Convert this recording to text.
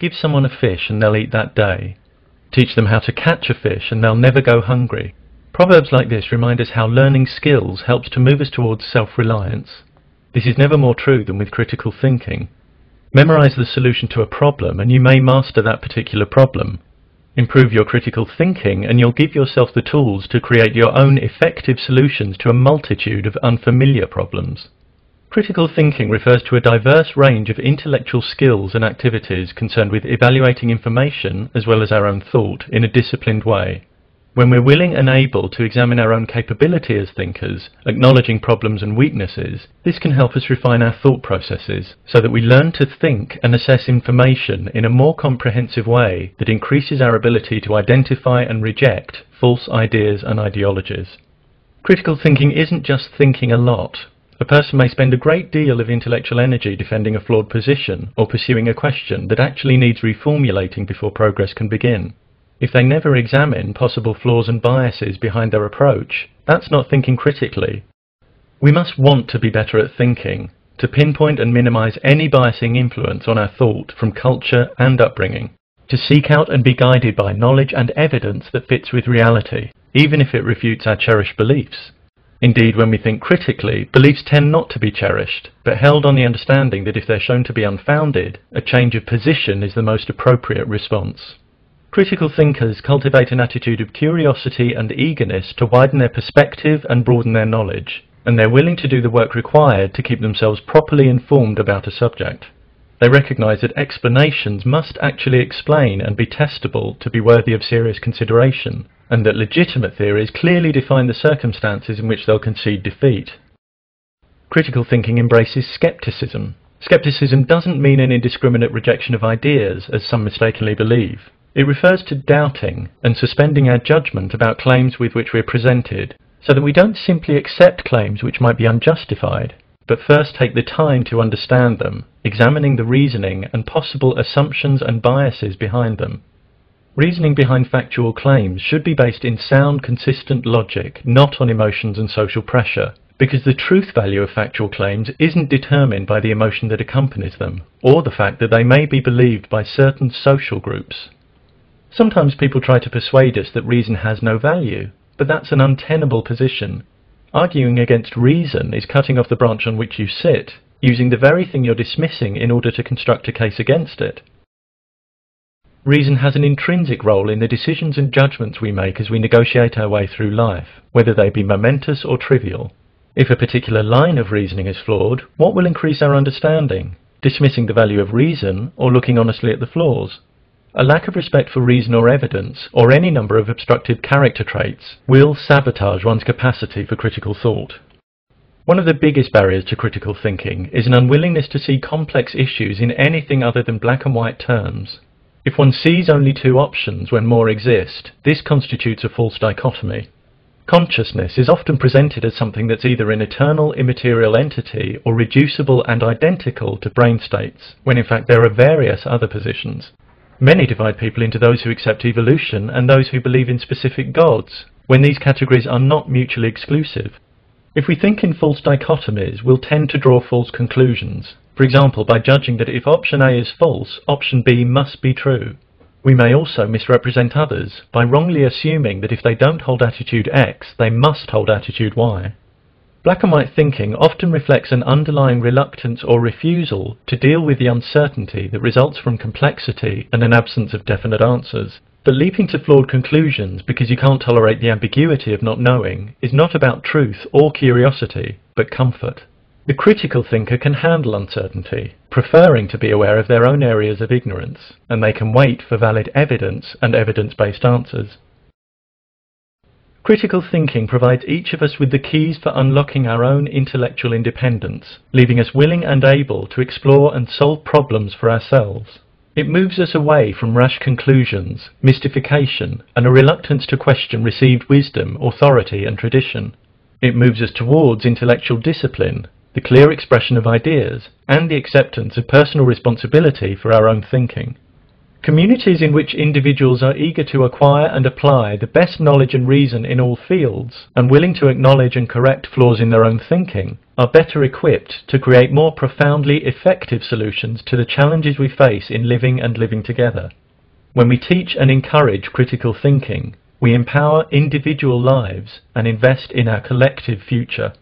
Give someone a fish and they'll eat that day. Teach them how to catch a fish and they'll never go hungry. Proverbs like this remind us how learning skills helps to move us towards self-reliance. This is never more true than with critical thinking. Memorize the solution to a problem and you may master that particular problem. Improve your critical thinking and you'll give yourself the tools to create your own effective solutions to a multitude of unfamiliar problems. Critical thinking refers to a diverse range of intellectual skills and activities concerned with evaluating information as well as our own thought in a disciplined way. When we're willing and able to examine our own capability as thinkers, acknowledging problems and weaknesses, this can help us refine our thought processes so that we learn to think and assess information in a more comprehensive way that increases our ability to identify and reject false ideas and ideologies. Critical thinking isn't just thinking a lot. A person may spend a great deal of intellectual energy defending a flawed position or pursuing a question that actually needs reformulating before progress can begin. If they never examine possible flaws and biases behind their approach, that's not thinking critically. We must want to be better at thinking, to pinpoint and minimize any biasing influence on our thought from culture and upbringing, to seek out and be guided by knowledge and evidence that fits with reality, even if it refutes our cherished beliefs. Indeed, when we think critically, beliefs tend not to be cherished, but held on the understanding that if they're shown to be unfounded, a change of position is the most appropriate response. Critical thinkers cultivate an attitude of curiosity and eagerness to widen their perspective and broaden their knowledge, and they're willing to do the work required to keep themselves properly informed about a subject. They recognize that explanations must actually explain and be testable to be worthy of serious consideration, and that legitimate theories clearly define the circumstances in which they'll concede defeat. Critical thinking embraces skepticism. Skepticism doesn't mean an indiscriminate rejection of ideas, as some mistakenly believe. It refers to doubting and suspending our judgment about claims with which we're presented, so that we don't simply accept claims which might be unjustified, but first take the time to understand them, examining the reasoning and possible assumptions and biases behind them. Reasoning behind factual claims should be based in sound, consistent logic, not on emotions and social pressure, because the truth value of factual claims isn't determined by the emotion that accompanies them, or the fact that they may be believed by certain social groups. Sometimes people try to persuade us that reason has no value, but that's an untenable position. Arguing against reason is cutting off the branch on which you sit, using the very thing you're dismissing in order to construct a case against it. Reason has an intrinsic role in the decisions and judgments we make as we negotiate our way through life, whether they be momentous or trivial. If a particular line of reasoning is flawed, what will increase our understanding? Dismissing the value of reason or looking honestly at the flaws? A lack of respect for reason or evidence, or any number of obstructive character traits, will sabotage one's capacity for critical thought. One of the biggest barriers to critical thinking is an unwillingness to see complex issues in anything other than black and white terms. If one sees only two options when more exist, this constitutes a false dichotomy. Consciousness is often presented as something that's either an eternal immaterial entity or reducible and identical to brain states, when in fact there are various other positions. Many divide people into those who accept evolution and those who believe in specific gods, when these categories are not mutually exclusive. If we think in false dichotomies, we'll tend to draw false conclusions. For example, by judging that if option A is false, option B must be true. We may also misrepresent others by wrongly assuming that if they don't hold attitude X, they must hold attitude Y. Black and white thinking often reflects an underlying reluctance or refusal to deal with the uncertainty that results from complexity and an absence of definite answers. But leaping to flawed conclusions because you can't tolerate the ambiguity of not knowing is not about truth or curiosity, but comfort. The critical thinker can handle uncertainty, preferring to be aware of their own areas of ignorance, and they can wait for valid evidence and evidence-based answers. Critical thinking provides each of us with the keys for unlocking our own intellectual independence, leaving us willing and able to explore and solve problems for ourselves. It moves us away from rash conclusions, mystification, and a reluctance to question received wisdom, authority, and tradition. It moves us towards intellectual discipline, the clear expression of ideas, and the acceptance of personal responsibility for our own thinking. Communities in which individuals are eager to acquire and apply the best knowledge and reason in all fields, and willing to acknowledge and correct flaws in their own thinking, are better equipped to create more profoundly effective solutions to the challenges we face in living and living together. When we teach and encourage critical thinking, we empower individual lives and invest in our collective future.